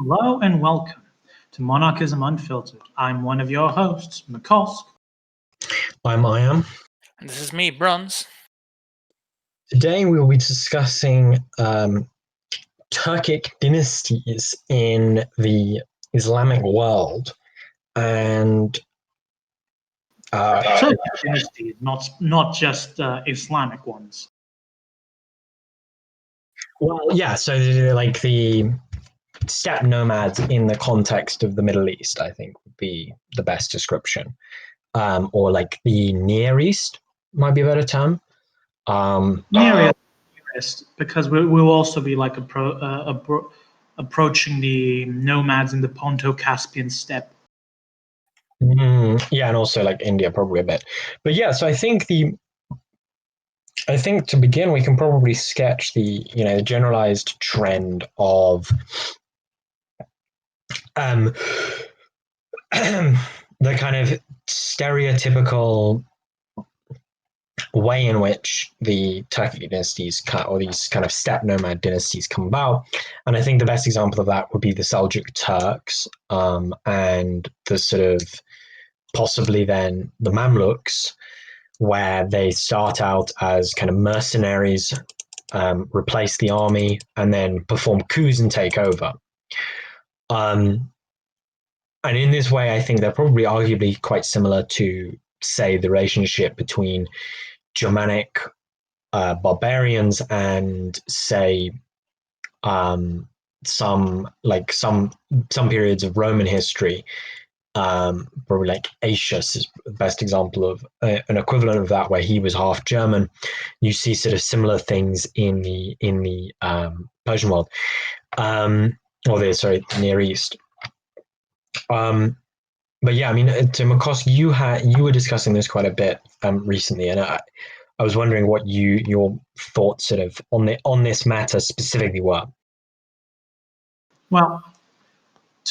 Hello and welcome to Monarchism Unfiltered. I'm one of your hosts, McCosk. I'm Iam. And this is me, Bronze. Today we will be discussing Turkic dynasties in the Islamic world, and Turkic dynasties, not just Islamic ones. well, yeah. So like the steppe nomads in the context of the Middle East, I think would be the best description, or like the Near East might be a better term. Near East, because we'll also be like approaching the nomads in the Ponto-Caspian steppe. Yeah, and also like India probably a bit, but yeah. So I think to begin we can probably sketch the generalized trend of the kind of stereotypical way in which the Turkic dynasties or these kind of steppe nomad dynasties come about. And I think the best example of that would be the Seljuk Turks, and the sort of possibly then the Mamluks, where they start out as kind of mercenaries, replace the army, and then perform coups and take over. And in this way, I think they're probably arguably quite similar to, say, the relationship between Germanic barbarians and, say, some periods of Roman history. Probably like Aetius is the best example of an equivalent of that, where he was half German. You see sort of similar things in the Persian world, the Near East. But yeah, I mean, to McCosk, you were discussing this quite a bit recently, and I was wondering what your thoughts sort of on this matter specifically were. Well,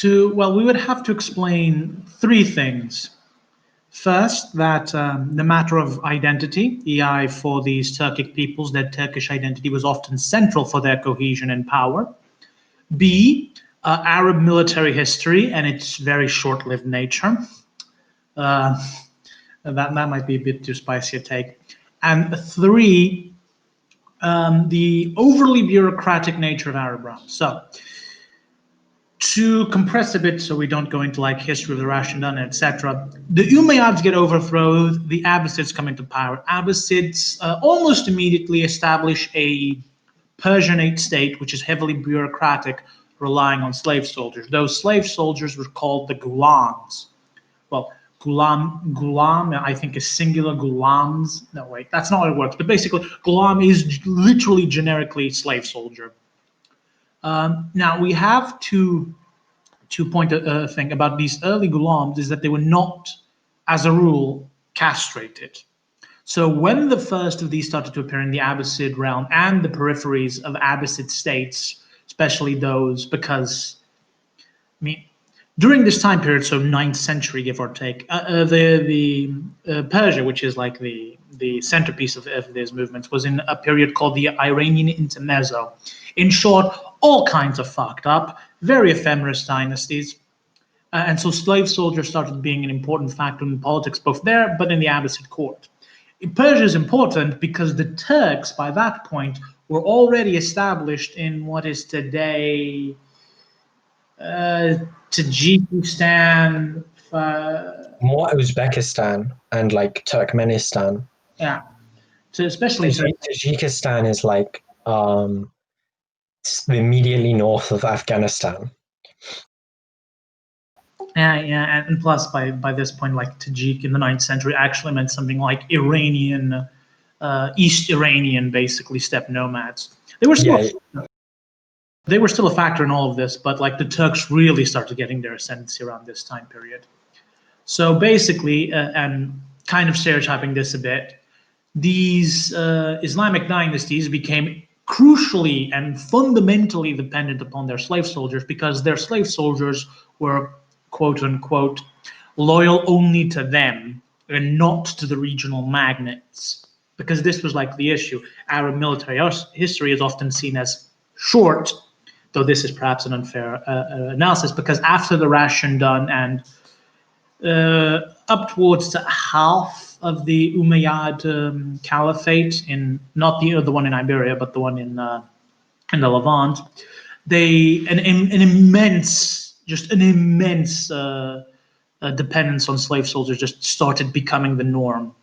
we would have to explain three things. First, that the matter of identity, for these Turkic peoples, their Turkish identity was often central for their cohesion and power. B, Arab military history and its very short-lived nature. That might be a bit too spicy a take. And three, the overly bureaucratic nature of Arab realms. So, to compress a bit so we don't go into like history of the Rashidun, etc., the Umayyads get overthrown, the Abbasids come into power. Abbasids almost immediately establish a Persianate state, which is heavily bureaucratic, relying on slave soldiers. Those slave soldiers were called the Gulams. Well, Gulam, I think is singular. Gulams. No, wait, that's not how it works. But basically, Gulam is literally generically slave soldier. Now we have to point a thing about these early Gulams is that they were not, as a rule, castrated. So when the first of these started to appear in the Abbasid realm and the peripheries of Abbasid states, especially those, because I mean, during this time period, so 9th century, give or take, Persia, which is like the centerpiece of these movements, was in a period called the Iranian Intermezzo. In short, all kinds of fucked up, very ephemeral dynasties. And so slave soldiers started being an important factor in politics, both there, but in the Abbasid court. Persia is important because the Turks, by that point, were already established in what is today Tajikistan, more Uzbekistan and like Turkmenistan. Yeah, so especially Tajikistan is like immediately north of Afghanistan. Yeah, and plus by this point, like Tajik in the 9th century actually meant something like Iranian, East Iranian, basically steppe nomads. They were still a factor in all of this, but like the Turks really started getting their ascendancy around this time period. So basically, and kind of stereotyping this a bit, these Islamic dynasties became crucially and fundamentally dependent upon their slave soldiers because their slave soldiers were, quote unquote, loyal only to them and not to the regional magnates. Because this was like the issue. Arab military history is often seen as short though this is perhaps an unfair analysis, because after the Rashidun and up towards to half of the Umayyad Caliphate, in not the one in Iberia, but the one in the Levant, an immense dependence on slave soldiers just started becoming the norm.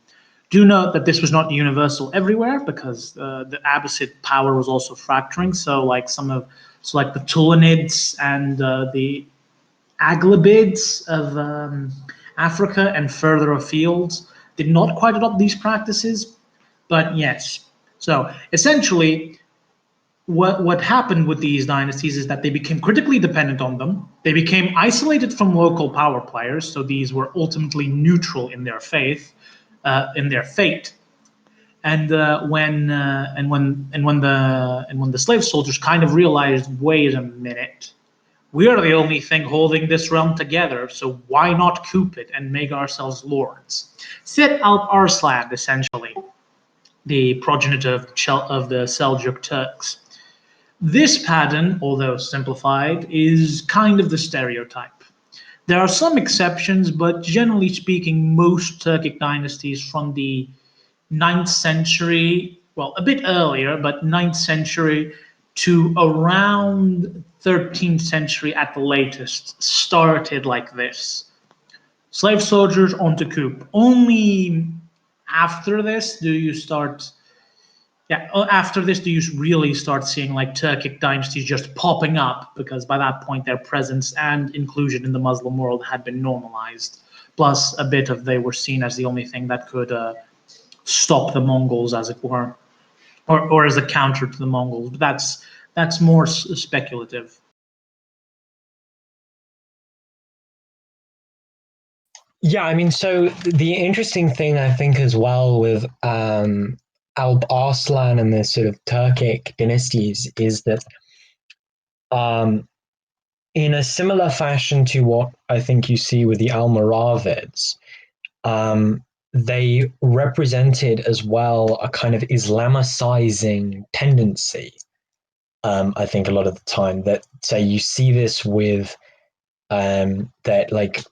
Do note that this was not universal everywhere, because the Abbasid power was also fracturing. So like the Tulunids and the Aghlabids of Africa and further afield did not quite adopt these practices, but yes. So essentially, what happened with these dynasties is that they became critically dependent on them. They became isolated from local power players, so these were ultimately neutral in their faith, in their fate. And when the slave soldiers kind of realized, wait a minute, we are the only thing holding this realm together, so why not coup it and make ourselves lords? Set out Arslan, essentially, the progenitor of the Seljuk Turks. This pattern, although simplified, is kind of the stereotype. There are some exceptions, but generally speaking, most Turkic dynasties from the 9th century, well, a bit earlier, but 9th century to around 13th century at the latest, started like this. Slave soldiers onto coup. Only after this do you really start seeing like Turkic dynasties just popping up, because by that point their presence and inclusion in the Muslim world had been normalized. Plus a bit of they were seen as the only thing that could stop the Mongols, as it were, or as a counter to the Mongols. But that's more speculative. Yeah, I mean, so the interesting thing I think as well with Alp Arslan and the sort of Turkic dynasties is that in a similar fashion to what I think you see with the Almoravids, they represented as well a kind of Islamicizing tendency. I think a lot of the time that, say, you see this with that, like,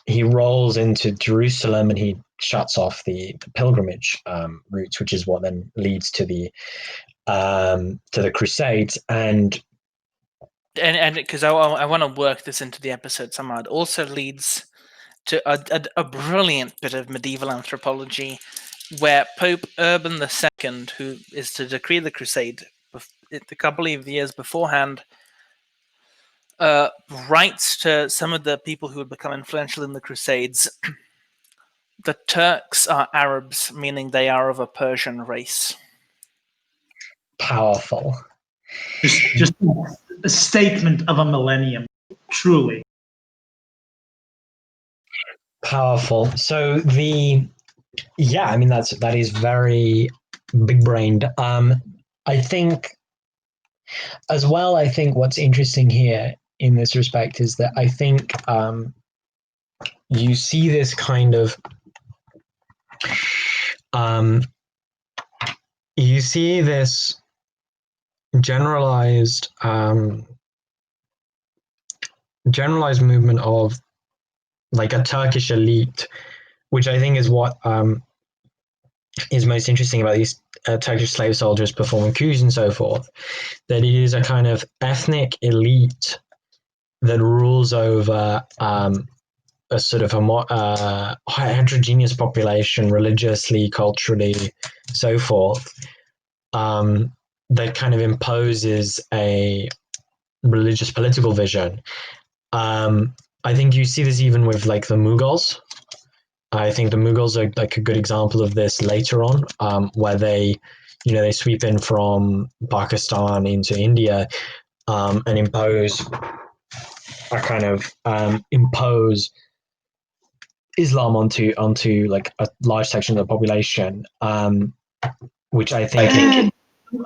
he rolls into Jerusalem and he shuts off the pilgrimage routes, which is what then leads to the Crusades. And because I want to work this into the episode somehow, it also leads to a brilliant bit of medieval anthropology, where Pope Urban II, who is to decree the crusade a couple of years beforehand, writes to some of the people who would become influential in the crusades, the Turks are Arabs, meaning they are of a Persian race. Powerful. Just a statement of a millennium, truly. Powerful. So I mean, that is very big brained. I think as well, I think what's interesting here in this respect is that I think you see this kind of you see this generalized movement of like a Turkish elite, which I think is what is most interesting about these Turkish slave soldiers performing coups and so forth, that it is a kind of ethnic elite that rules over a sort of a heterogeneous population, religiously, culturally, so forth, that kind of imposes a religious political vision. I think you see this even with like the Mughals. I think the Mughals are like a good example of this later on, where they sweep in from Pakistan into India and impose Islam onto like a large section of the population, which I think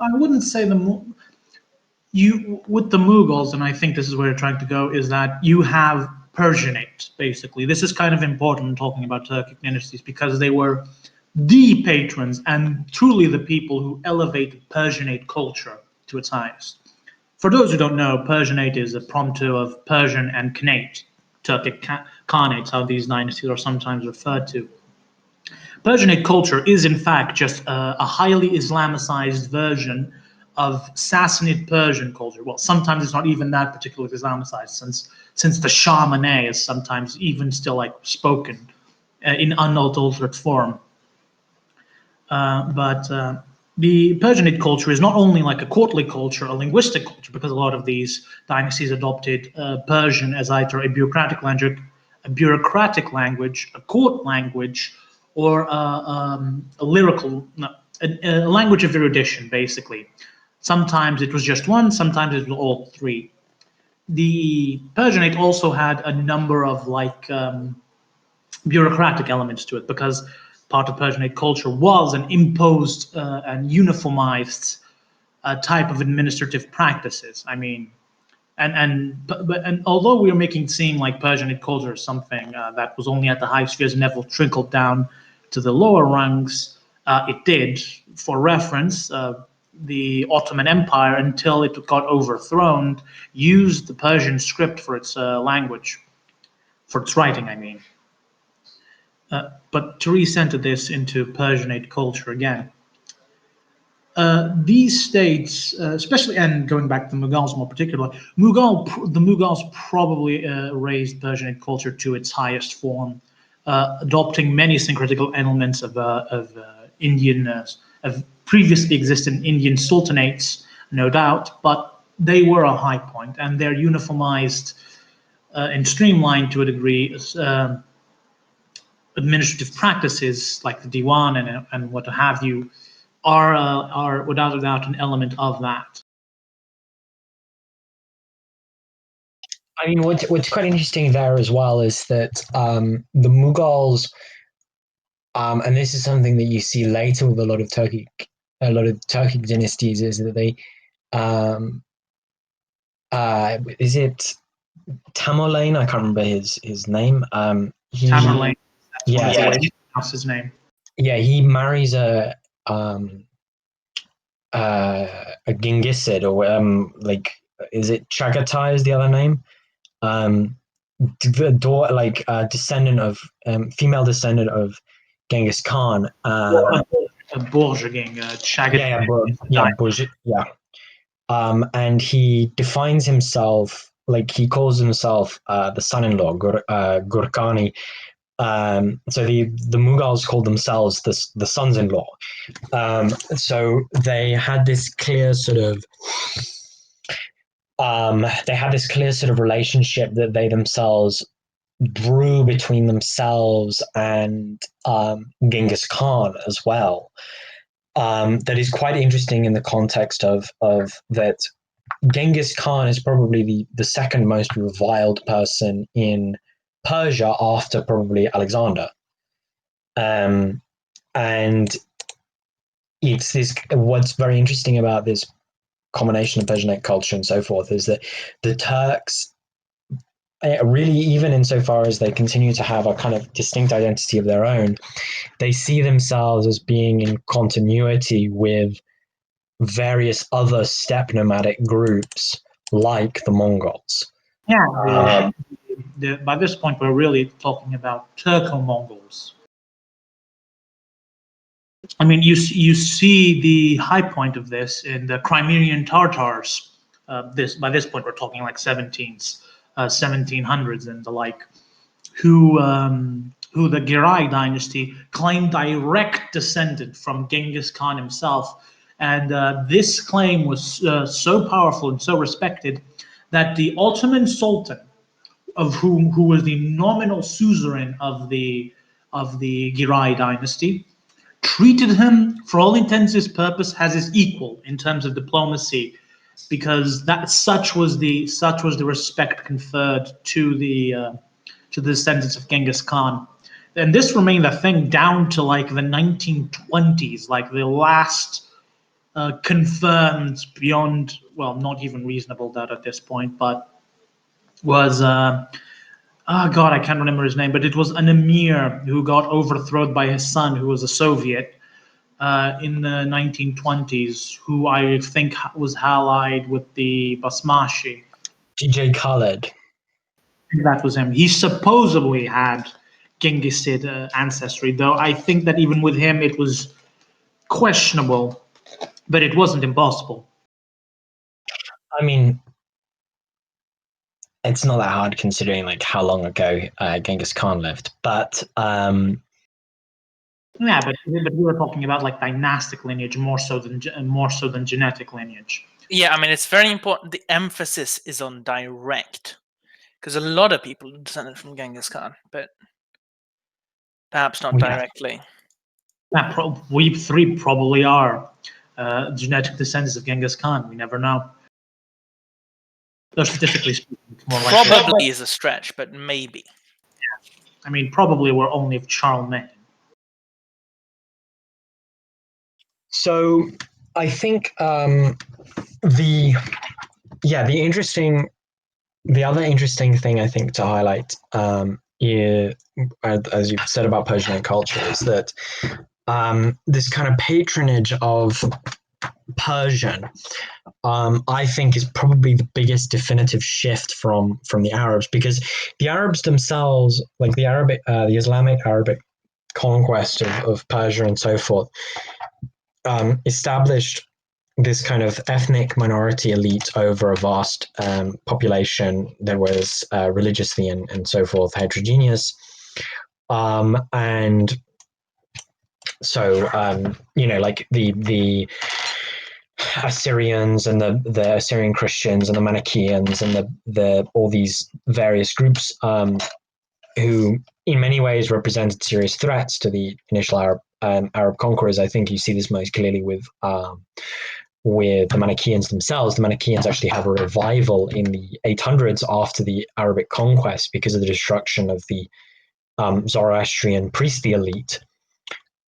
I wouldn't say with the Mughals, and I think this is where you're trying to go, is that you have Persianate, basically. This is kind of important talking about Turkic dynasties, because they were the patrons and truly the people who elevated Persianate culture to its highest. For those who don't know, Persianate is a prompto of Persian and Khanate, Turkic Khanates, how these dynasties are sometimes referred to. Persianate culture is in fact just a highly Islamicized version of Sassanid Persian culture. Well, sometimes it's not even that particularly Islamicized, since the Shamaneh is sometimes even still like spoken in unaltered form. But the Persianate culture is not only like a courtly culture, a linguistic culture, because a lot of these dynasties adopted Persian as either a bureaucratic language, a court language, or a lyrical, a language of erudition, basically. Sometimes it was just one, sometimes it was all three. The Persianate also had a number of like bureaucratic elements to it, because part of Persianate culture was an imposed and uniformized type of administrative practices. I mean, and although we are making it seem like Persianate culture is something that was only at the high spheres and never trickled down to the lower rungs, it did. For reference, the Ottoman Empire, until it got overthrown, used the Persian script for its language, for its writing, I mean. But to recenter this into Persianate culture again, these states, especially, and going back to the Mughals more particularly, the Mughals probably raised Persianate culture to its highest form, adopting many syncretical elements of Indian, of previously existing Indian sultanates, no doubt, but they were a high point, and they're uniformized and streamlined to a degree. Administrative practices like the diwan and what have you are without a doubt an element of that. I mean, what's quite interesting there as well is that the Mughals, and this is something that you see later with a lot of Turkic dynasties, is that they, is it Tamerlane? I can't remember his name. Tamerlane, that's yeah, one of the ways to pronounce his name. Yeah, he marries a Gengisid, or like, is it Chagatai is the other name? The daughter, like descendant of female descendant of Genghis Khan. A Borjigin, Yeah. And he defines himself, like he calls himself the son-in-law, Gurkani. So the Mughals called themselves the sons-in-law. So they had this clear sort of relationship that they themselves drew between themselves and Genghis Khan as well. That is quite interesting in the context of that. Genghis Khan is probably the second most reviled person in Persia after probably Alexander. And it's this. What's very interesting about this combination of Persianate culture and so forth is that the Turks, really, even insofar as they continue to have a kind of distinct identity of their own, they see themselves as being in continuity with various other steppe nomadic groups like the Mongols. Yeah, by this point, we're really talking about Turco-Mongols. I mean, you see the high point of this in the Crimean Tartars. By this point, we're talking like 1700s and the like, who the Giray dynasty claimed direct descendant from Genghis Khan himself. And this claim was so powerful and so respected that the Ottoman Sultan, who was the nominal suzerain of the Giray dynasty, treated him, for all intents and purposes, as his equal in terms of diplomacy, because such was the respect conferred to the descendants of Genghis Khan. And this remained a thing down to like the 1920s, like the last confirmed beyond, well, not even reasonable doubt at this point, but was oh God, I can't remember his name, but it was an emir who got overthrown by his son, who was a Soviet, in the 1920s, who I think was allied with the Basmashi. DJ Khaled. That was him. He supposedly had Genghisid ancestry, though I think that even with him it was questionable, but it wasn't impossible. I mean, it's not that hard considering like how long ago Genghis Khan lived, but yeah, but we were talking about like dynastic lineage more so than genetic lineage. Yeah, I mean, it's very important. The emphasis is on direct, because a lot of people are descended from Genghis Khan, but perhaps not directly. Yeah, we three probably are genetic descendants of Genghis Khan. We never know. Though statistically speaking, it's more likely. Probably is a stretch, but maybe. Yeah. I mean, probably we're only of Charlemagne. So I think the other interesting thing I think to highlight is, as you've said about Persian culture, is that this kind of patronage of Persian, I think, is probably the biggest definitive shift from the Arabs, because the Arabs themselves, like the Islamic Arabic conquest of Persia and so forth, established this kind of ethnic minority elite over a vast population that was religiously and so forth heterogeneous, and so like the Assyrians and the Assyrian Christians and the Manichaeans and the all these various groups who in many ways represented serious threats to the initial Arab conquerors. I think you see this most clearly with the Manichaeans themselves. The Manichaeans actually have a revival in the 800s after the Arabic conquest because of the destruction of the Zoroastrian priestly elite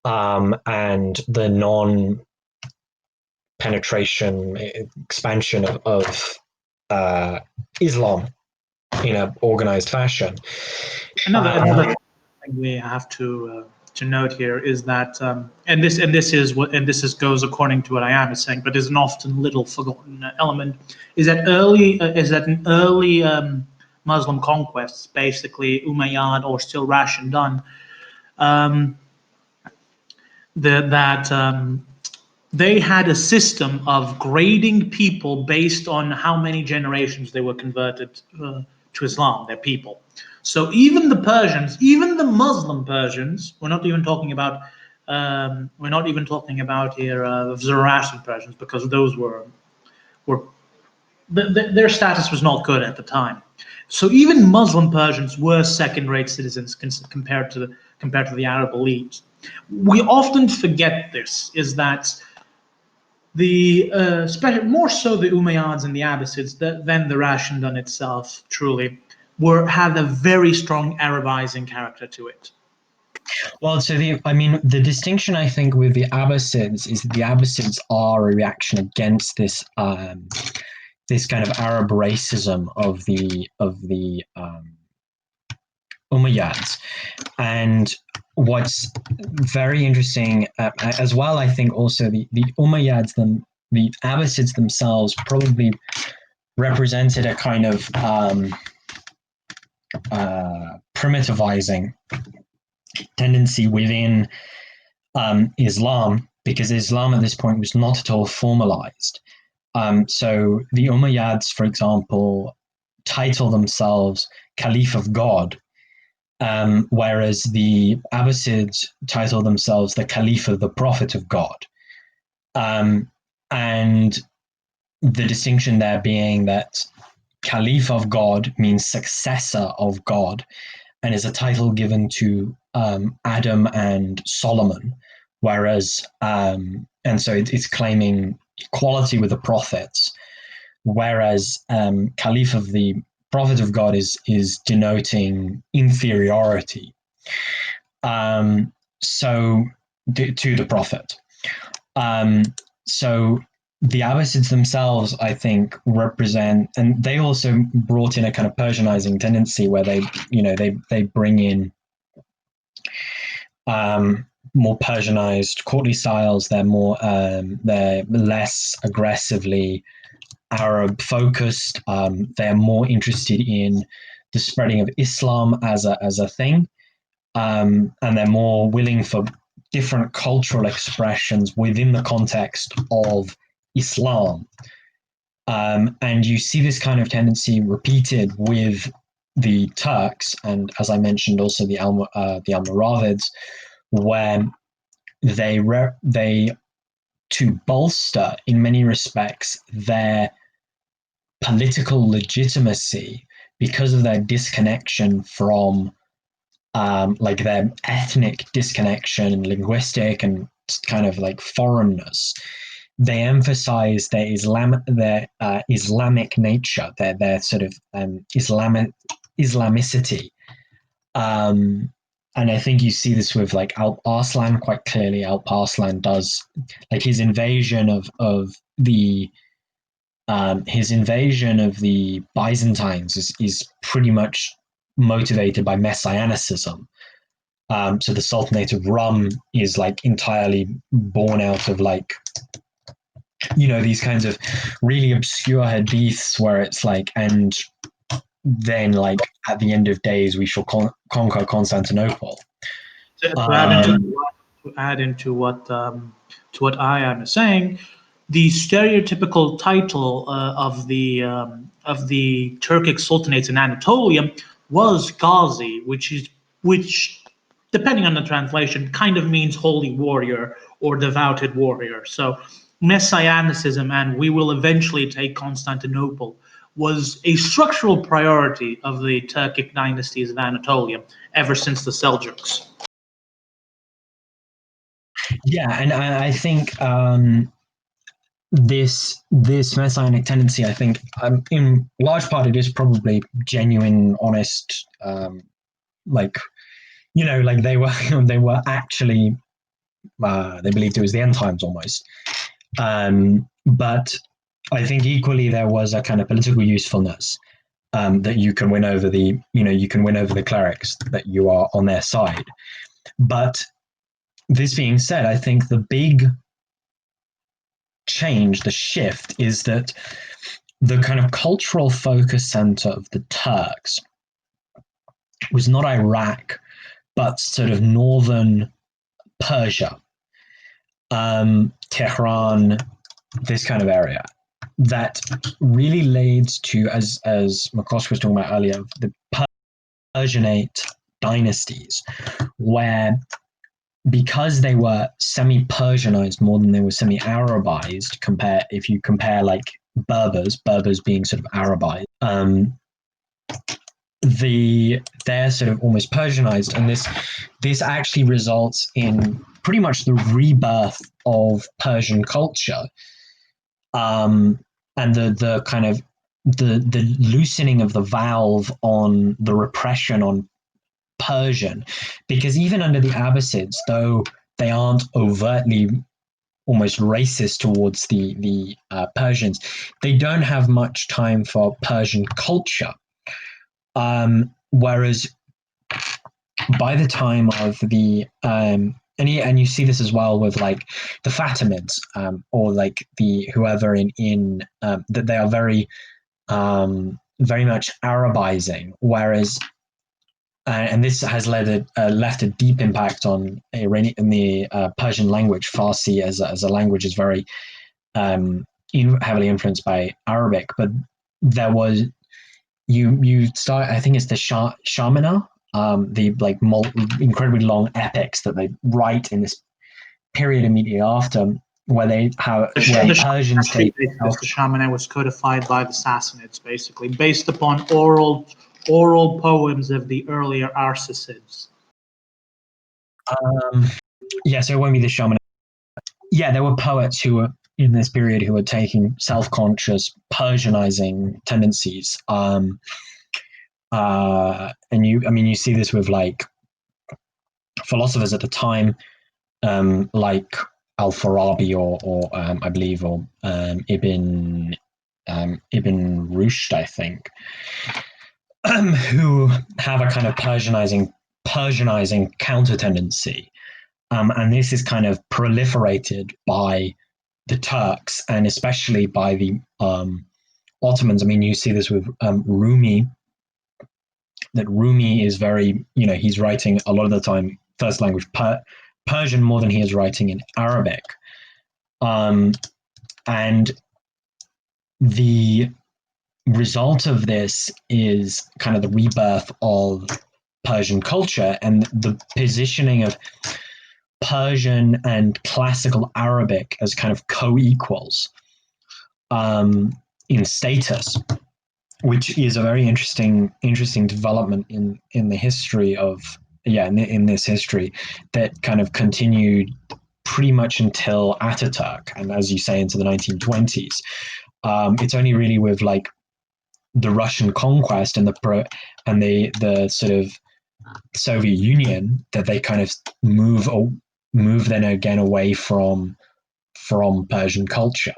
and the non-penetration expansion of Islam in an organized fashion. Another thing we have to note here is that, and this goes according to what I am saying, but is an often little forgotten element, is that in early Muslim conquests, basically Umayyad or still Rashidun, they had a system of grading people based on how many generations they were converted to Islam, their people. So even the Persians, even the Muslim Persians, we're not even talking about here Zoroastrian Persians, because those were their status was not good at the time. So even Muslim Persians were second-rate citizens compared to the Arab elite. We often forget this, is that more so the Umayyads and the Abbasids than the Rashidun itself truly had a very strong Arabizing character to it. Well, so the distinction I think with the Abbasids is that the Abbasids are a reaction against this this kind of Arab racism of the Umayyads. And what's very interesting as well, I think also the Umayyads, the Abbasids themselves probably represented a kind of primitivizing tendency within Islam, because Islam at this point was not at all formalized. So the Umayyads, for example, title themselves Caliph of God, whereas the Abbasids title themselves the Caliph of the Prophet of God. And the distinction there being that Caliph of God means successor of God, and is a title given to Adam and Solomon, whereas and so it's claiming equality with the prophets, whereas Caliph of the Prophet of God is denoting inferiority. So to the Prophet. So the Abbasids themselves, I think, represent, and they also brought in a kind of Persianizing tendency where they bring in more Persianized courtly styles. They're less aggressively Arab focused. They're more interested in the spreading of Islam as a thing, and they're more willing for different cultural expressions within the context of Islam. And you see this kind of tendency repeated with the Turks, and as I mentioned, also the Almoravids, where they to bolster, in many respects, their political legitimacy because of their disconnection from like their ethnic disconnection and linguistic and kind of like foreignness. They emphasize their Islamic nature, their sort of Islamicity. And I think you see this with like Alp Arslan quite clearly. Alp Arslan does like his invasion of the Byzantines is pretty much motivated by messianicism. So the Sultanate of Rum is like entirely born out of like, these kinds of really obscure hadiths where it's like, and then like at the end of days we shall conquer Constantinople. To add into what I am saying, the stereotypical title of the Turkic sultanates in Anatolia was Ghazi, which depending on the translation kind of means holy warrior or devoted warrior. So messianicism and we will eventually take Constantinople was a structural priority of the Turkic dynasties of Anatolia ever since the Seljuks. Yeah, and I think this messianic tendency, I think, in large part, it is probably genuine, honest, like they were actually they believed it was the end times almost. But I think equally there was a kind of political usefulness that you can win over the clerics, that you are on their side. But this being said, I think the big change, the shift, is that the kind of cultural focus center of the Turks was not Iraq, but sort of northern Persia, Tehran, this kind of area. That really leads to, as McCosk was talking about earlier, the Persianate dynasties, where because they were semi-Persianized more than they were semi-Arabized, if you compare like Berbers being sort of Arabized, they're sort of almost Persianized, and this actually results in pretty much the rebirth of Persian culture, and the kind of the loosening of the valve on the repression on Persian, because even under the Abbasids, though they aren't overtly almost racist towards the Persians, they don't have much time for Persian culture. Whereas by the time of the and you see this as well with like the Fatimids, or like the whoever in that they are very much Arabizing, whereas and this has left a deep impact on in the Persian language. Farsi as a language is very heavily influenced by Arabic, but there was you start. I think it's the Shamana, the like incredibly long epics that they write in this period immediately after, where the Persians take. The Shamana was codified by the Sassanids, basically based upon oral poems of the earlier Arsacids. Yeah, so it won't be the shaman. Yeah, there were poets who were in this period who were taking self-conscious Persianizing tendencies. And you see this with like philosophers at the time, like Al-Farabi or I believe, or Ibn Rushd, I think, who have a kind of Persianizing counter tendency. And this is kind of proliferated by the Turks and especially by the Ottomans. I mean, you see this with Rumi, that Rumi is very, he's writing a lot of the time first language Persian more than he is writing in Arabic. And the result of this is kind of the rebirth of Persian culture and the positioning of Persian and classical Arabic as kind of co-equals in status, which is a very interesting development in the history of in this history that kind of continued pretty much until Ataturk, and as you say, into the 1920s. It's only really with like the Russian conquest and the sort of Soviet Union that they kind of move then again away from Persian culture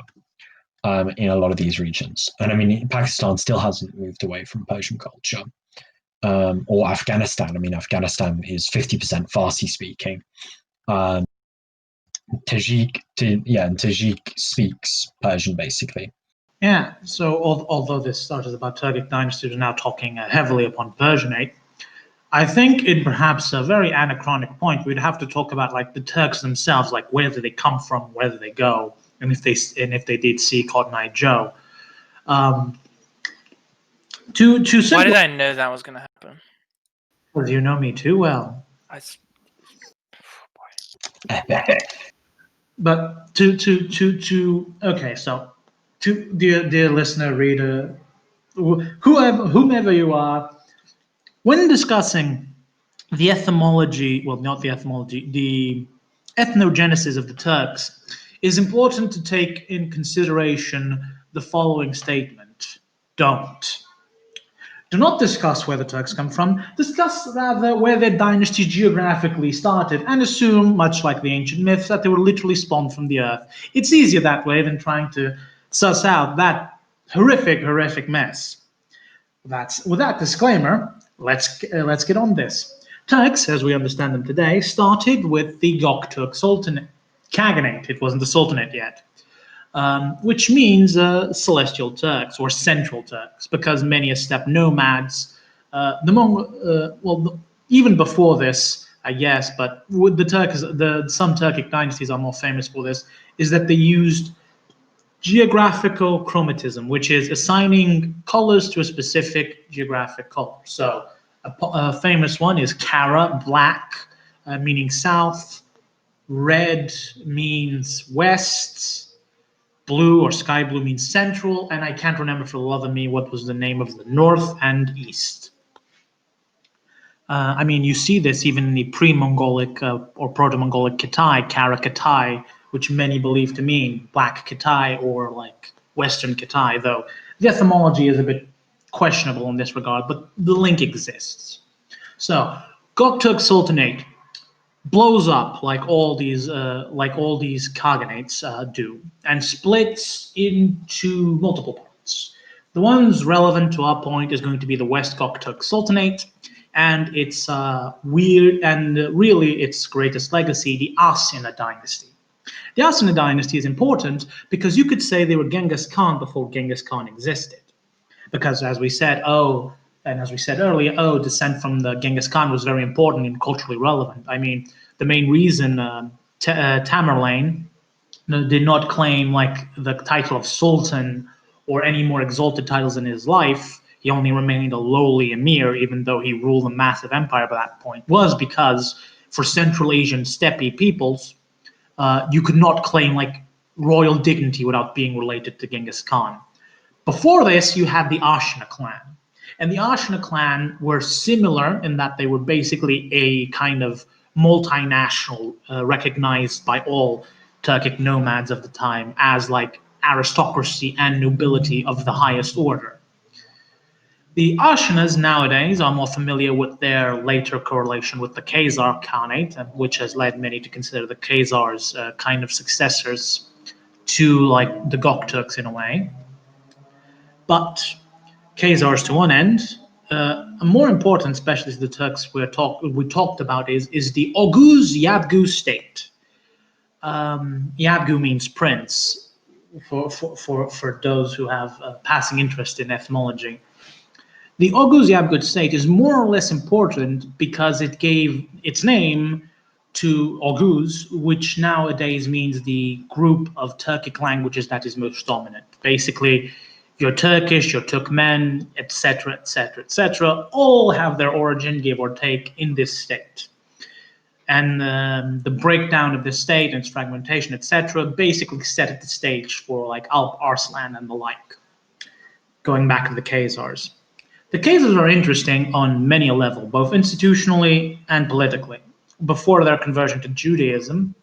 in a lot of these regions. And I mean, Pakistan still hasn't moved away from Persian culture, or Afghanistan. I mean, Afghanistan is 50% Farsi speaking. Tajik speaks Persian basically. Yeah, so although this started about Turkic dynasty, we're now talking heavily upon Persianate. I think in perhaps a very anachronic point, we'd have to talk about like the Turks themselves, like where do they come from, where do they go, and if they did see Cotton Eye Joe. Why did I know that was going to happen? Well, you know me too well. But okay, so to dear listener, reader, whomever you are, when discussing the etymology, well, not the etymology, the ethnogenesis of the Turks, is important to take in consideration the following statement. Do not discuss where the Turks come from, discuss rather where their dynasty geographically started and assume, much like the ancient myths, that they were literally spawned from the earth. It's easier that way than trying to suss out that horrific mess. With that disclaimer, let's get on this. Turks, as we understand them today, started with the Göktürk Sultanate, Khaganate. It wasn't the Sultanate yet. Which means celestial Turks or central Turks, because many steppe nomads, even before this, I guess, but with the Turks, some Turkic dynasties are more famous for this, is that they used geographical chromatism, which is assigning colors to a specific geographic color. So a famous one is Kara, black, meaning south, red means west, blue or sky blue means central, and I can't remember for the love of me what was the name of the north and east. I mean, you see this even in the pre-Mongolic or proto-Mongolic Kitai, Kara Kitai, which many believe to mean Black Kitai or like Western Kitai, though the etymology is a bit questionable in this regard, but the link exists. So, Göktürk Sultanate blows up like all these khaganates do, and splits into multiple parts. The ones relevant to our point is going to be the West Göktürk Sultanate, and its weird and really its greatest legacy, the Arsina dynasty. The Arsina dynasty is important because you could say they were Genghis Khan before Genghis Khan existed. Because as we said, earlier, descent from the Genghis Khan was very important and culturally relevant. I mean, the main reason Tamerlane did not claim like the title of Sultan or any more exalted titles in his life, he only remained a lowly emir, even though he ruled a massive empire by that point, was because for Central Asian steppe peoples, you could not claim like royal dignity without being related to Genghis Khan. Before this, you had the Ashina clan. And the Ashina clan were similar in that they were basically a kind of multinational, recognized by all Turkic nomads of the time as like aristocracy and nobility of the highest order. The Ashinas nowadays are more familiar with their later correlation with the Khazar Khanate, which has led many to consider the Khazars kind of successors to like the Göktürks in a way. But Khazars to one end, a more important, especially the Turks we talked about, is the Oguz Yabgu state. Yabgu means prince, for those who have a passing interest in ethnology. The Oguz Yabgu state is more or less important because it gave its name to Oguz, which nowadays means the group of Turkic languages that is most dominant. Basically, your Turkish, your Turkmen, etc., etc., etc., all have their origin, give or take, in this state. And the breakdown of the state and its fragmentation, etc., basically set the stage for like Alp Arslan and the like. Going back to the Khazars. The Khazars are interesting on many a level, both institutionally and politically. Before their conversion to Judaism,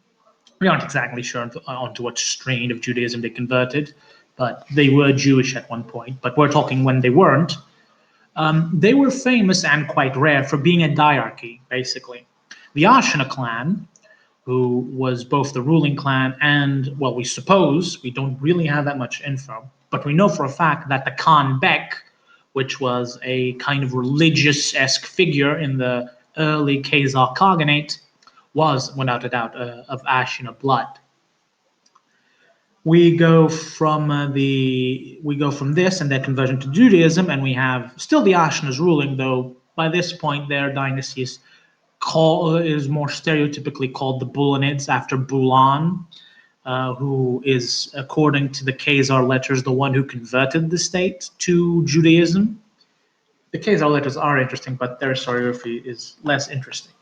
we aren't exactly sure onto what strain of Judaism they converted, but they were Jewish at one point. But we're talking when they weren't. They were famous and quite rare for being a diarchy, basically. The Ashina clan, who was both the ruling clan and, well, we suppose, we don't really have that much info, but we know for a fact that the Khan Bek, which was a kind of religious-esque figure in the early Khazar Khaganate, was, without a doubt, of Ashina blood. We go from this and their conversion to Judaism, and we have still the Ashinas ruling, though by this point their dynasty is more stereotypically called the Bulanids after Bulan, who is, according to the Khazar letters, the one who converted the state to Judaism. The Khazar letters are interesting, but their historiography is less interesting.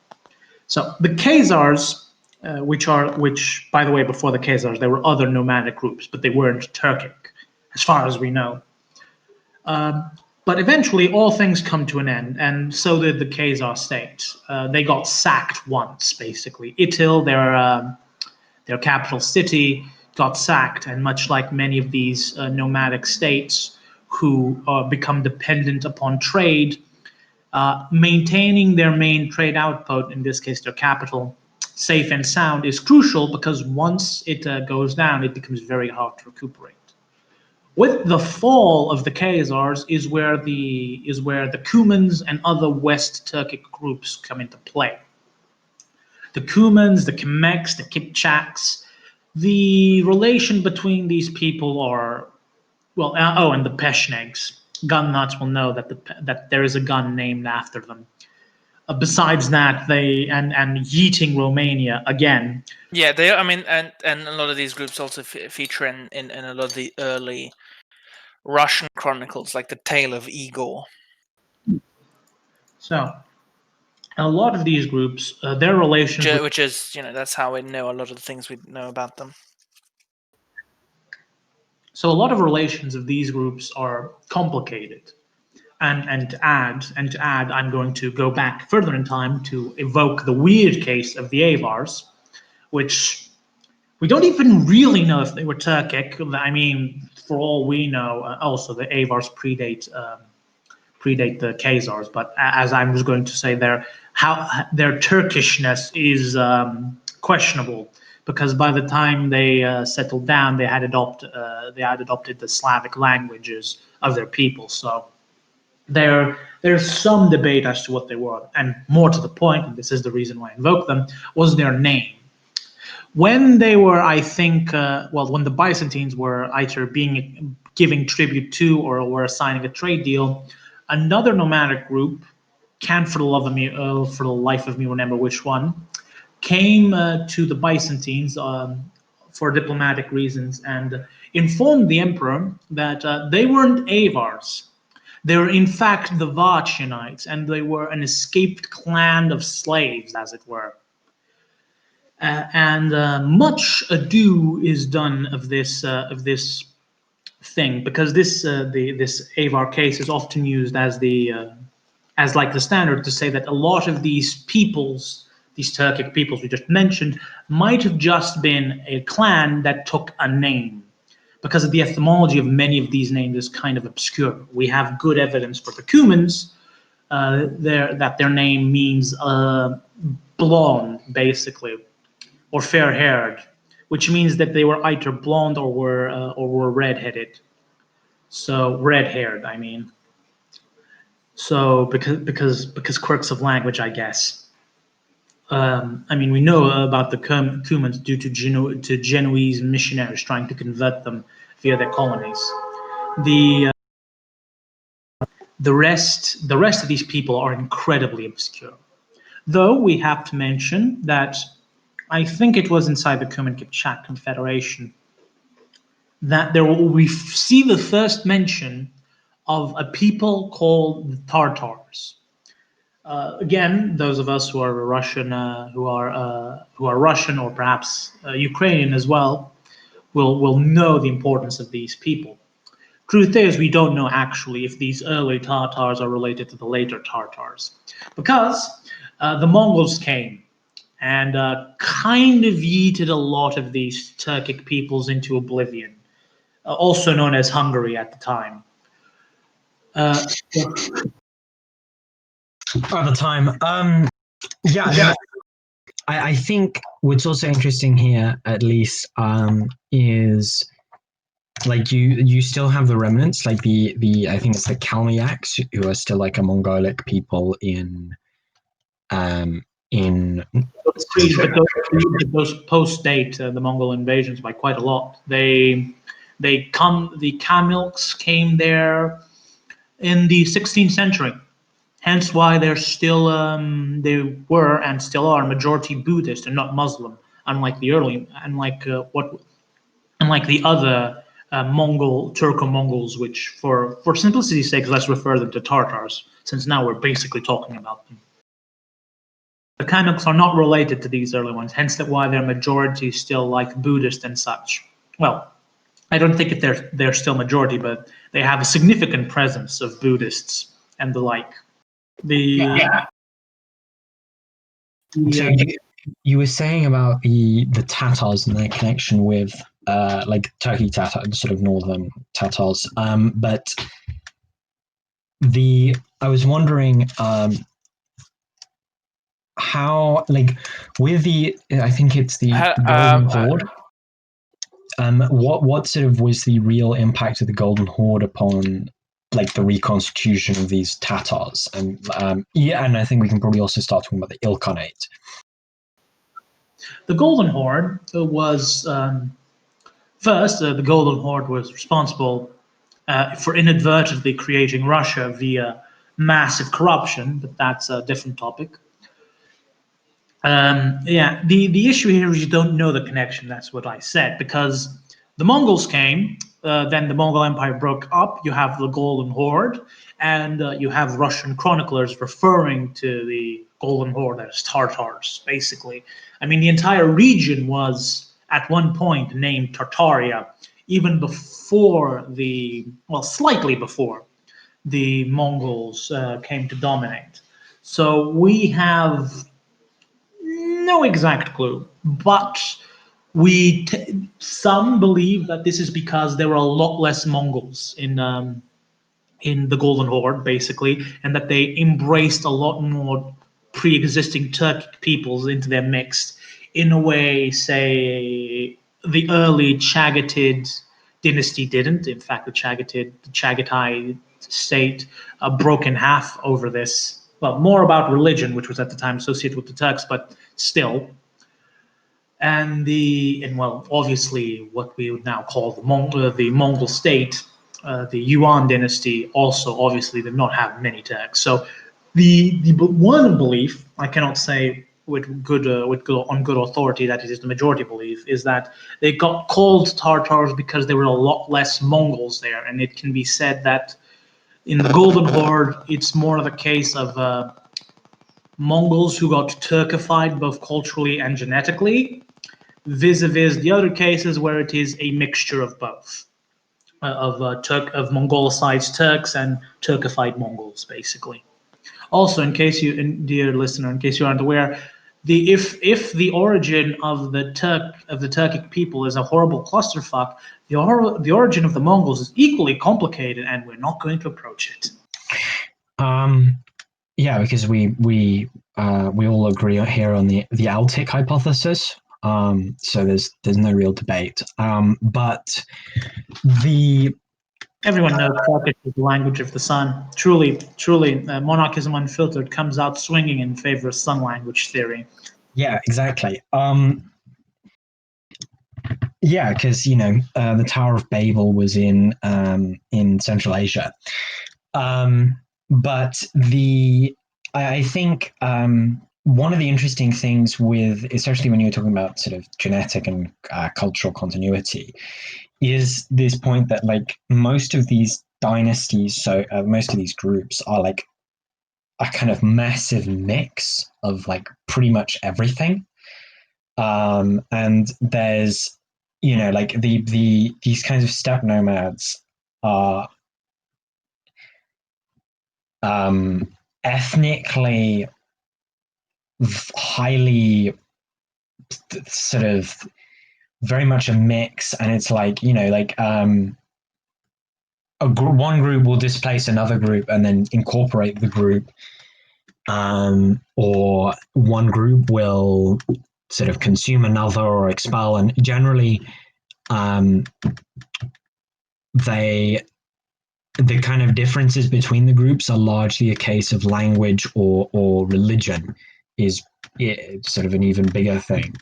So the Khazars, which by the way, before the Khazars, there were other nomadic groups, but they weren't Turkic, as far as we know. But eventually, all things come to an end, and so did the Khazar state. They got sacked once, basically. Itil, their capital city, got sacked, and much like many of these nomadic states who become dependent upon trade, maintaining their main trade output, in this case their capital, safe and sound is crucial, because once it goes down, it becomes very hard to recuperate. With the fall of the Khazars is where the Cumans and other West Turkic groups come into play. The Cumans, the Khmeks, the Kipchaks, the relation between these people are, well, and the Peshmergas. Gun nuts will know that there is a gun named after them. Besides that, and yeeting Romania again. Yeah, they. I mean, and a lot of these groups also feature in a lot of the early Russian chronicles, like the Tale of Igor. So, a lot of these groups, their relations, which is, that's how we know a lot of the things we know about them. So a lot of relations of these groups are complicated. And to add, I'm going to go back further in time to evoke the weird case of the Avars, which we don't even really know if they were Turkic. I mean, for all we know, also the Avars predate the Khazars. But as I was going to say, their Turkishness is questionable, because by the time they settled down, they had adopted the Slavic languages of their people. So there's some debate as to what they were, and more to the point, and this is the reason why I invoke them, was their name. When they were, I think, when the Byzantines were either giving tribute to or were signing a trade deal, another nomadic group, can't for the life of me remember which one, came to the Byzantines for diplomatic reasons and informed the emperor that they weren't Avars. They were in fact the Vachinites, and they were an escaped clan of slaves, as it were. And much ado is done of this thing, because this Avar case is often used as like the standard to say that a lot of these peoples, these Turkic peoples we just mentioned, might have just been a clan that took a name, because of the etymology of many of these names is kind of obscure. We have good evidence for the Cumans that their name means blonde, basically, or fair-haired, which means that they were either blonde or were red-headed. So red-haired, I mean. So because quirks of language, I guess. I mean, we know about the Cumans due to Genoese missionaries trying to convert them via their colonies. The rest of these people are incredibly obscure. Though we have to mention that I think it was inside the Cuman Kipchak Confederation that we see the first mention of a people called the Tartars. Again, those of us who are Russian, who are Russian or perhaps Ukrainian as well, will know the importance of these people. Truth is, we don't know actually if these early Tartars are related to the later Tartars, because the Mongols came and kind of yeeted a lot of these Turkic peoples into oblivion, also known as Hungary at the time. At the time, yeah. I think what's also interesting here, at least, is like you still have the remnants, like the I think it's the Kalmyaks, who are still like a Mongolic people in. But those post-date the Mongol invasions by quite a lot. The Mamluks came there in the 16th century. Hence why they're still they were and still are majority Buddhist and not Muslim, unlike the other Mongol Turco-Mongols, which for simplicity's sake, let's refer them to Tartars, since now we're basically talking about them. The Kalmucks are not related to these early ones, hence why their majority is still like Buddhist and such. Well, I don't think they're still majority, but they have a significant presence of Buddhists and the like. So you were saying about the Tatars and their connection with like Turkey Tatar, sort of northern Tatars, but I was wondering how, like, with I think it's the Golden Horde. What sort of was the real impact of the Golden Horde upon like the reconstitution of these Tatars? And and I think we can probably also start talking about the Ilkhanate. The Golden Horde was first. The Golden Horde was responsible for inadvertently creating Russia via massive corruption, but that's a different topic. The issue here is you don't know the connection. That's what I said, because the Mongols came, then the Mongol Empire broke up. You have the Golden Horde, and you have Russian chroniclers referring to the Golden Horde as Tartars, basically. I mean, the entire region was at one point named Tartaria, even before slightly before the Mongols came to dominate. So we have no exact clue, but some believe that this is because there were a lot less Mongols in the Golden Horde, basically, and that they embraced a lot more pre-existing Turkic peoples into their mix. In a way, say the early Chagatai dynasty didn't. In fact, the Chagatai state broke in half over this. Well, more about religion, which was at the time associated with the Turks, but still. And obviously, what we would now call the Mongol state, the Yuan dynasty, also obviously did not have many Turks. So the one belief, I cannot say on good authority that it is the majority belief, is that they got called Tartars because there were a lot less Mongols there, and it can be said that in the Golden Horde, it's more of a case of Mongols who got Turkified both culturally and genetically, vis-a-vis the other cases where it is a mixture of both, of Mongolicized Turks and Turkified Mongols, basically. Also, dear listener, in case you aren't aware, if the origin of the Turkic people is a horrible clusterfuck, the origin of the Mongols is equally complicated, and we're not going to approach it. Yeah, because we all agree here on the Altic hypothesis. So there's no real debate. But Everyone knows Turkish is the language of the sun. Truly, truly, Monarchism Unfiltered comes out swinging in favor of sun language theory. Yeah, exactly. Yeah, because the Tower of Babel was in Central Asia, but I think one of the interesting things with, especially when you're talking about sort of genetic and cultural continuity, is this point that like most of these dynasties, so most of these groups are like a kind of massive mix of like pretty much everything. And there's like these kinds of steppe nomads are ethnically highly sort of very much a mix, and it's like one group will displace another group and then incorporate the group, or one group will sort of consume another or expel, and generally the kind of differences between the groups are largely a case of language or religion is sort of an even bigger thing.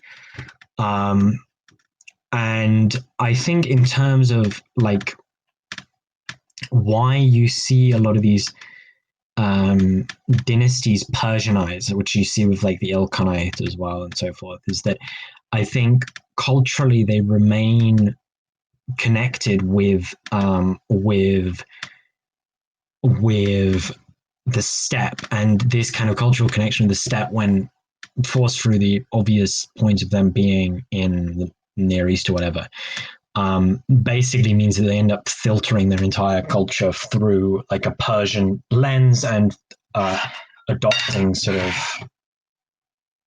And I think in terms of like why you see a lot of these dynasties Persianize, which you see with like the Ilkhanate as well and so forth, is that I think culturally they remain connected with the steppe, and this kind of cultural connection with the steppe, when forced through the obvious point of them being in the Near East or whatever, basically means that they end up filtering their entire culture through like a Persian lens and adopting sort of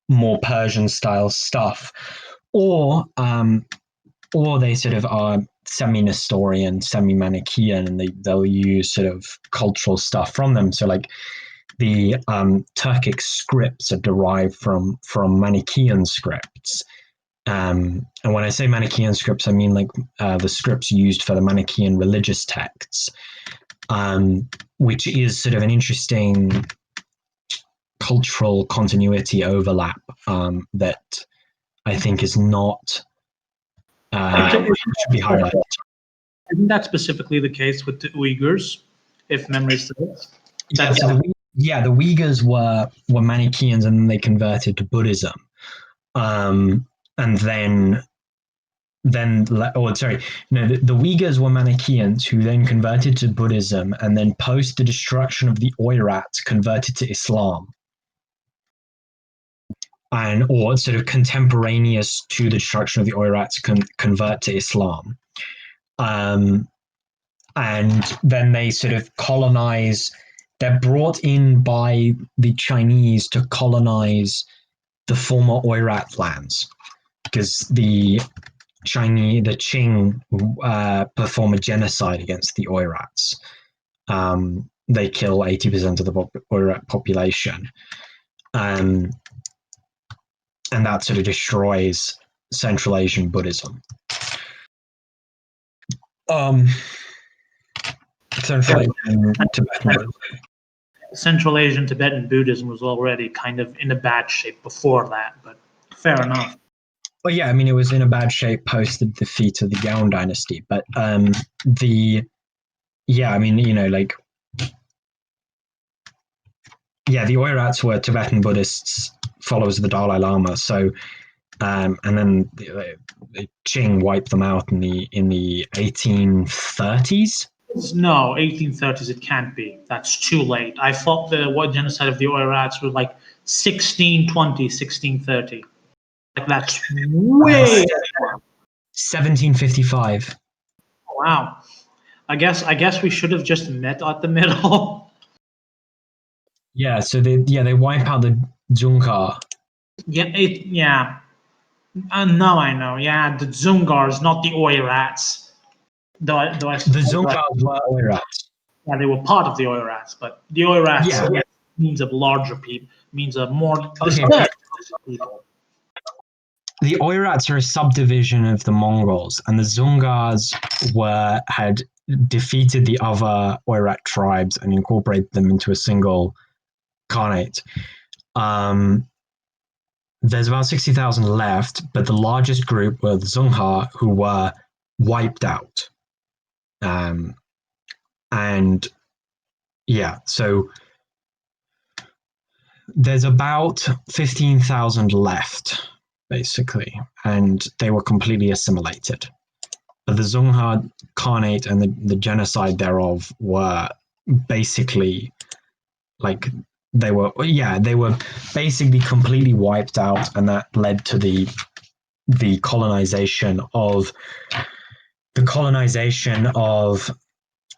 more Persian style stuff, or they sort of are semi-Nestorian, semi-Manichaean, and they'll use sort of cultural stuff from them. So like the Turkic scripts are derived from Manichaean scripts. And when I say Manichaean scripts, I mean like the scripts used for the Manichaean religious texts, which is sort of an interesting cultural continuity overlap that I think is not should be highlighted. Isn't that specifically the case with the Uyghurs, if memory serves? Yeah, so the Uyghurs were Manichaeans, and then they converted to Buddhism, and the Uyghurs were Manichaeans who then converted to Buddhism, and then post the destruction of the Oirats converted to Islam, or sort of contemporaneous to the destruction of the Oirats convert to Islam. And then they sort of colonize. They're brought in by the Chinese to colonize the former Oirat lands, because the Qing perform a genocide against the Oirats. They kill 80% of the Oirat population, and that sort of destroys Central Asian Buddhism. Central Asian Tibetan Buddhism was already kind of in a bad shape before that, but fair enough. Well, yeah, I mean, it was in a bad shape post the defeat of the Gao dynasty, but the Oirats were Tibetan Buddhists, followers of the Dalai Lama. So, and then the Qing wiped them out in the 1830s. No, 1830s. It can't be. That's too late. I thought the genocide of the Oirats was like 1620, 1630. Like that's way. 1755. Wow. I guess we should have just met at the middle. Yeah. So they wipe out the Dzungar. Yeah. Now I know. Yeah, the Dzungars, not the Oirats. The Dzungars were Oirats. Yeah, they were part of the Oirats, but the Oirats means of larger people, means of more people. The Oirats are a subdivision of the Mongols, and the Dzungars had defeated the other Oirat tribes and incorporated them into a single khanate. There's about 60,000 left, but the largest group were the Zunghar, who were wiped out. And yeah, so there's about 15,000 left, basically, and they were completely assimilated. But the Zunghar Khanate and the genocide thereof were basically like they were basically completely wiped out, and that led to the colonization of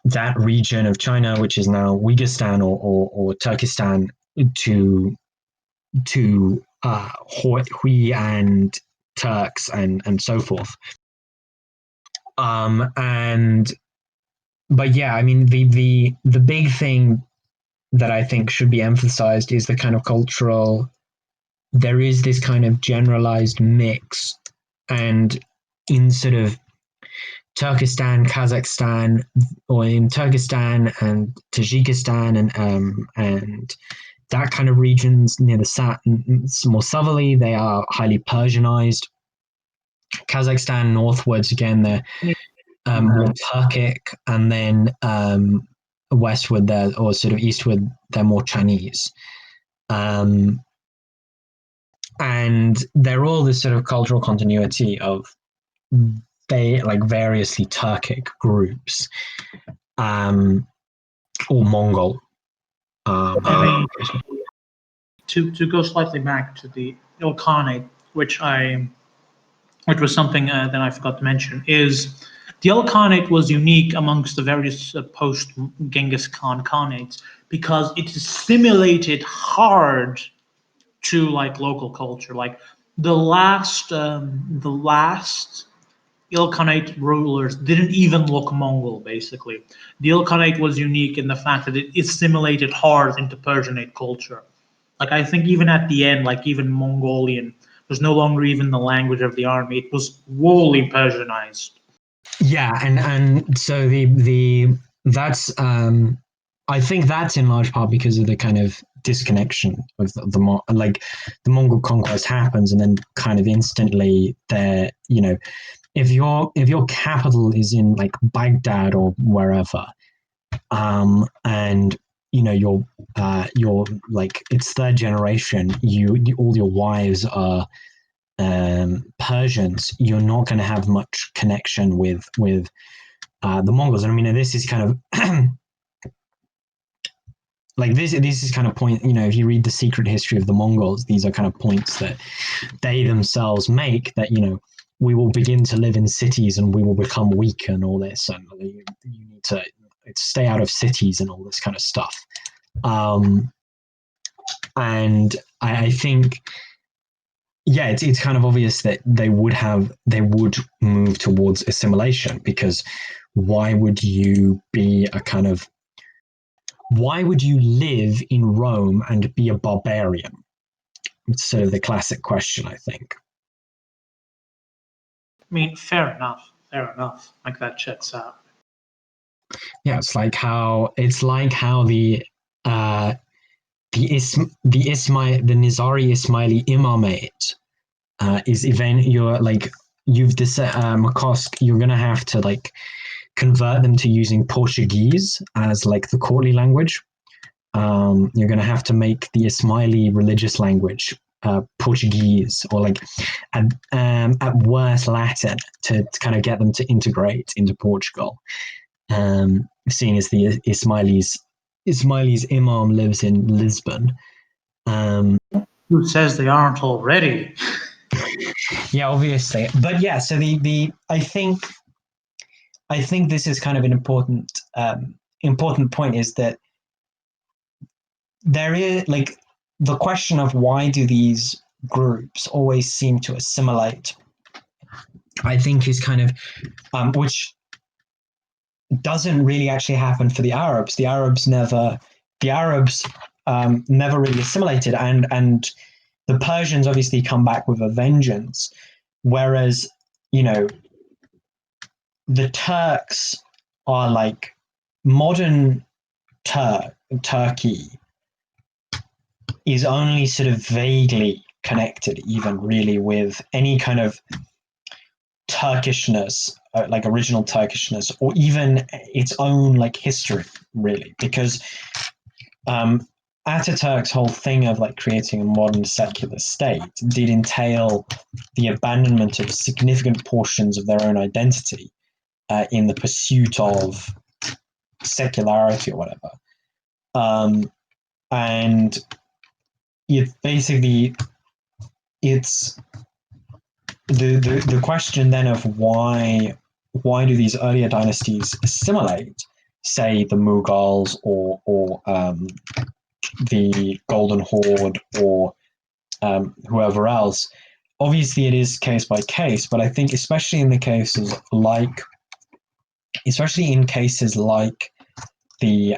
that region of China, which is now Uyghur or Turkestan, to Hui and Turks and so forth. But yeah, I mean the big thing that I think should be emphasized is the kind of cultural. There is this kind of generalized mix, and in sort of Turkestan, Kazakhstan, or in Turkestan and Tajikistan and that kind of regions near the more southerly, they are highly Persianized. Kazakhstan northwards again, they're more Turkic, and then westward there, or sort of eastward, they're more Chinese. And they're all this sort of cultural continuity of they like variously Turkic groups, or Mongol. To go slightly back to the Ilkhanate, which was something that I forgot to mention, is the Ilkhanate was unique amongst the various post-Genghis Khan Khanates because it assimilated hard to like local culture. Like the last Ilkhanate rulers didn't even look Mongol. Basically, the Ilkhanate was unique in the fact that it assimilated hard into Persianate culture. Like I think even at the end, like even Mongolian was no longer even the language of the army. It was wholly Persianized. Yeah, and so that's I think that's in large part because of the kind of disconnection of the Mongol conquest happens, and then kind of instantly there, if your capital is in like Baghdad or wherever, and you're like it's third generation, all your wives are Persians, you're not going to have much connection with the Mongols. And I mean, this is kind of like this is kind of point, if you read The Secret History of the Mongols, these are kind of points that they themselves make, that we will begin to live in cities and we will become weak and all this, and you need to stay out of cities and all this kind of stuff. And I think, yeah, it's kind of obvious that they would move towards assimilation, because why would you live in Rome and be a barbarian? It's sort of the classic question, I think. I mean, fair enough. Like that checks out. Yeah, it's like how the Nizari Ismaili imamate is you've Makosk, you're gonna have to like convert them to using Portuguese as like the courtly language. You're gonna have to make the Ismaili religious language Portuguese, or like at worst Latin, to kind of get them to integrate into Portugal. Seeing as the Ismaili's imam lives in Lisbon. Who says they aren't already? Yeah, obviously, but yeah. So I think this is kind of an important point, is that there is like the question of why do these groups always seem to assimilate, I think is kind of which doesn't really actually happen for the Arabs. The Arabs never really assimilated, and the Persians obviously come back with a vengeance, whereas the Turks are like modern Turkey is only sort of vaguely connected, even really, with any kind of Turkishness, like original Turkishness, or even its own like history, really, because Ataturk's whole thing of like creating a modern secular state did entail the abandonment of significant portions of their own identity in the pursuit of secularity or whatever. And it basically, it's the question then of why do these earlier dynasties assimilate, say, the Mughals or the Golden Horde or whoever else. Obviously, it is case by case, but I think especially in cases like the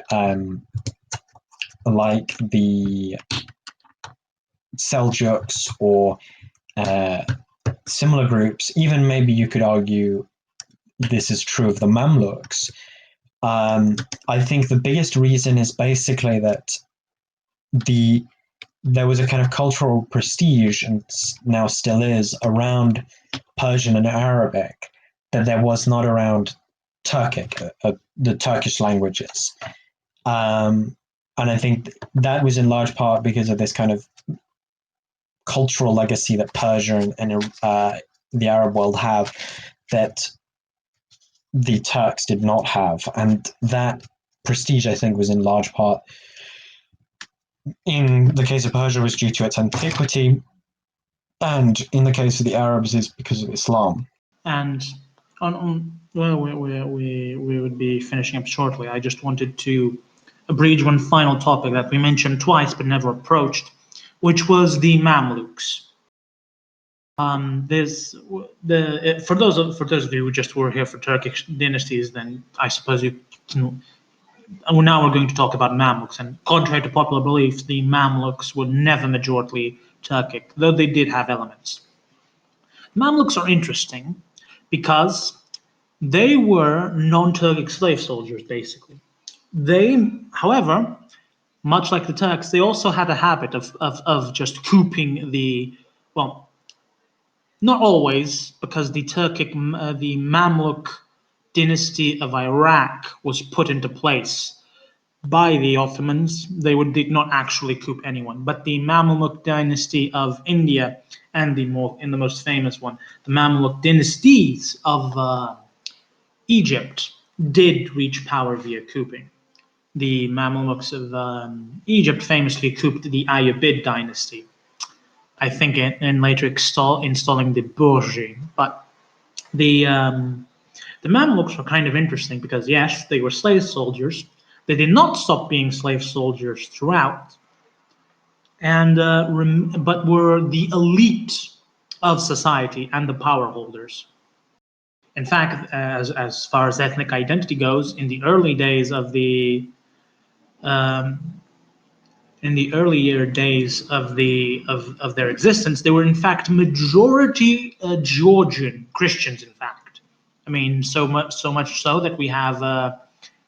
Seljuks or similar groups, even maybe you could argue this is true of the Mamluks. I think the biggest reason is basically that there was a kind of cultural prestige, and now still is, around Persian and Arabic that there was not around Turkic, the Turkish languages. And I think that was in large part because of this kind of cultural legacy that Persia and the Arab world have that the Turks did not have. And that prestige, I think, was in large part, in the case of Persia, was due to its antiquity, and in the case of the Arabs is because of Islam. And well, we would be finishing up shortly. I just wanted to abridge one final topic that we mentioned twice but never approached, which was the Mamluks. For those of you who just were here for Turkish dynasties, then I suppose you can. Now we're going to talk about Mamluks, and contrary to popular belief, the Mamluks were never majority Turkic, though they did have elements. Mamluks are interesting because they were non-Turkic slave soldiers, basically. They, however, much like the Turks, they also had a habit of just cooping well, not always, because the Mamluk dynasty of Iraq was put into place by the Ottomans. Did not actually coup anyone, but the Mamluk dynasty of India and the most famous one, the Mamluk dynasties of Egypt, did reach power via couping. The Mamluks of Egypt famously couped the Ayyubid dynasty, I think, in later installing the Burji. But the Mamluks were kind of interesting because, yes, they were slave soldiers. They did not stop being slave soldiers throughout, and but were the elite of society and the power holders. In fact, as far as ethnic identity goes, in the early days of the in the earlier days of their existence, they were in fact majority Georgian Christians. In fact, I mean, so much so that we have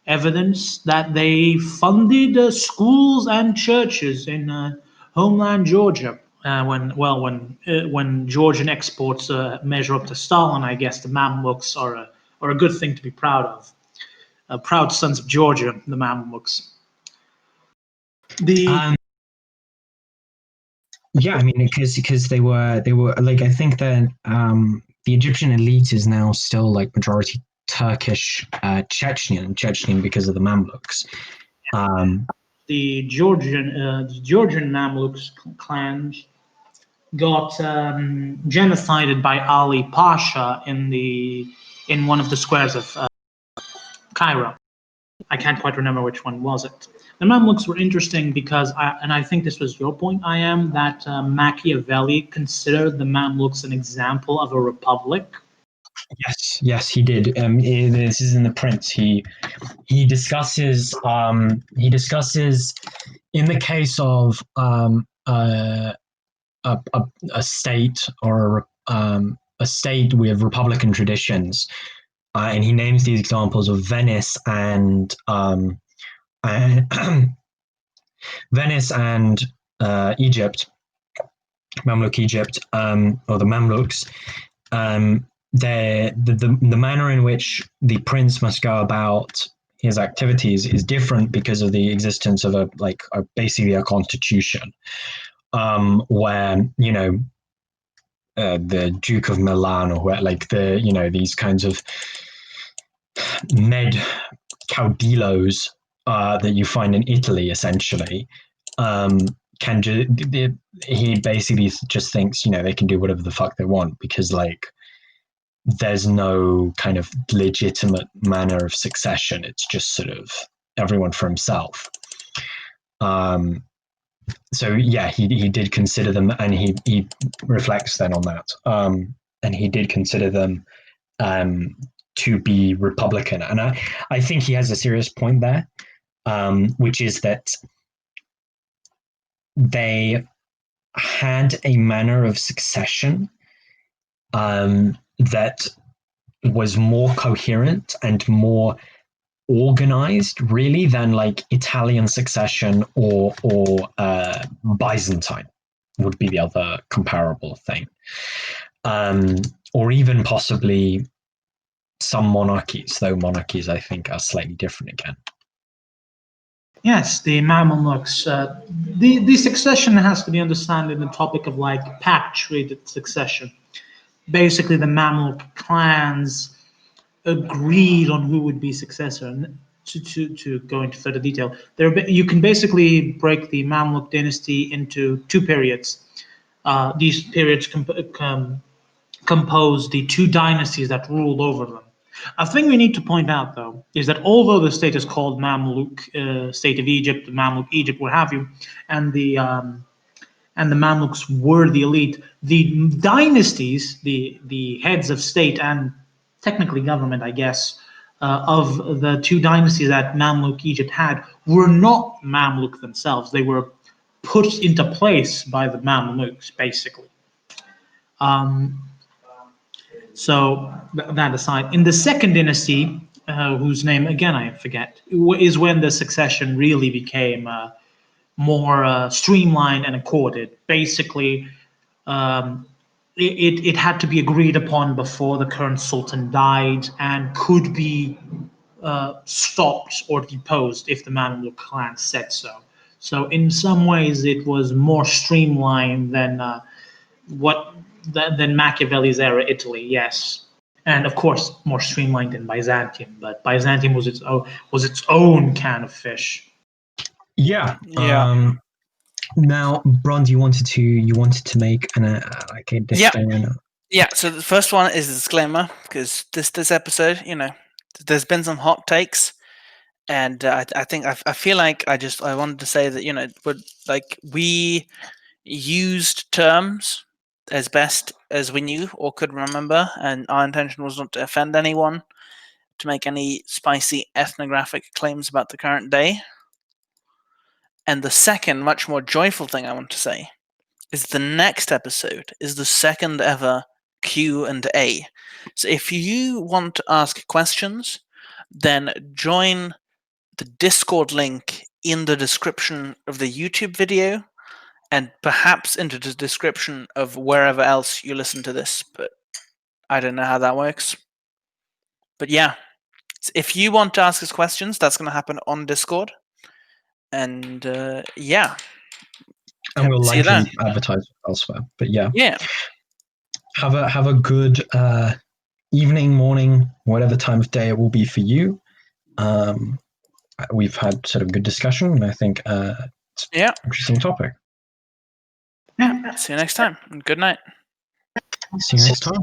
evidence that they funded schools and churches in homeland Georgia. When Georgian exports measure up to Stalin, I guess the Mamluks are a good thing to be proud of. Proud sons of Georgia, the Mamluks. Yeah, I mean, because they were like, I think that the Egyptian elite is now still like majority Turkish, Chechen because of the Mamluks. The Georgian Mamluks clans got genocided by Ali Pasha in one of the squares of Cairo. I can't quite remember which one was it. The Mamluks were interesting because, I think this was your point, that Machiavelli considered the Mamluks an example of a republic. Yes, he did. This is in the Prince. He discusses in the case of a state or a state with republican traditions. and he names these examples of Venice and Venice and Egypt, Mamluk Egypt, or the Mamluks. The manner in which the prince must go about his activities is different because of the existence of basically a constitution, where the Duke of Milan, or where these kinds of med caudillos that you find in Italy, essentially, he basically just thinks they can do whatever the fuck they want, because there's no kind of legitimate manner of succession. It's just sort of everyone for himself. So yeah, he did consider them, and he reflects then on that, and he did consider them to be republican, and I think he has a serious point there, which is that they had a manner of succession that was more coherent and more organized, really, than Italian succession or Byzantine would be the other comparable thing, or even possibly some monarchies, though monarchies I think are slightly different again. Yes, the Mamluks. The succession has to be understood in the topic of pact-treated succession. Basically, the Mamluk clans agreed on who would be successor. And to go into further detail, you can basically break the Mamluk dynasty into two periods. These periods compose the two dynasties that ruled over them. A thing we need to point out, though, is that although the state is called Mamluk, state of Egypt, Mamluk Egypt, what have you, and the Mamluks were the elite, the dynasties, the heads of state and technically government, I guess, of the two dynasties that Mamluk Egypt had were not Mamluk themselves. They were put into place by the Mamluks, basically. So that aside, in the second dynasty, whose name again I forget, is when the succession really became more streamlined and accorded. Basically, it had to be agreed upon before the current sultan died, and could be stopped or deposed if the Mamluk clan said so. So in some ways, it was more streamlined than than Machiavelli's era Italy, yes, and of course more streamlined than Byzantium. But Byzantium was its own can of fish. Yeah. Yeah. Now, Bronze, you wanted to make a disclaimer. Yeah. So the first one is a disclaimer, because this episode, there's been some hot takes, and I think I feel like I wanted to say that we used terms as best as we knew or could remember, and our intention was not to offend anyone, to make any spicy ethnographic claims about the current day. And the second, much more joyful thing I want to say is the next episode is the second ever Q&A. So if you want to ask questions, then join the Discord link in the description of the YouTube video, and perhaps into the description of wherever else you listen to this, but I don't know how that works. But yeah, if you want to ask us questions, that's going to happen on Discord. And yeah. And we'll likely advertise elsewhere. But yeah. Yeah. Have a good evening, morning, whatever time of day it will be for you. We've had sort of good discussion, and I think it's an interesting topic. Yeah. See you next time, and good night. See you next time.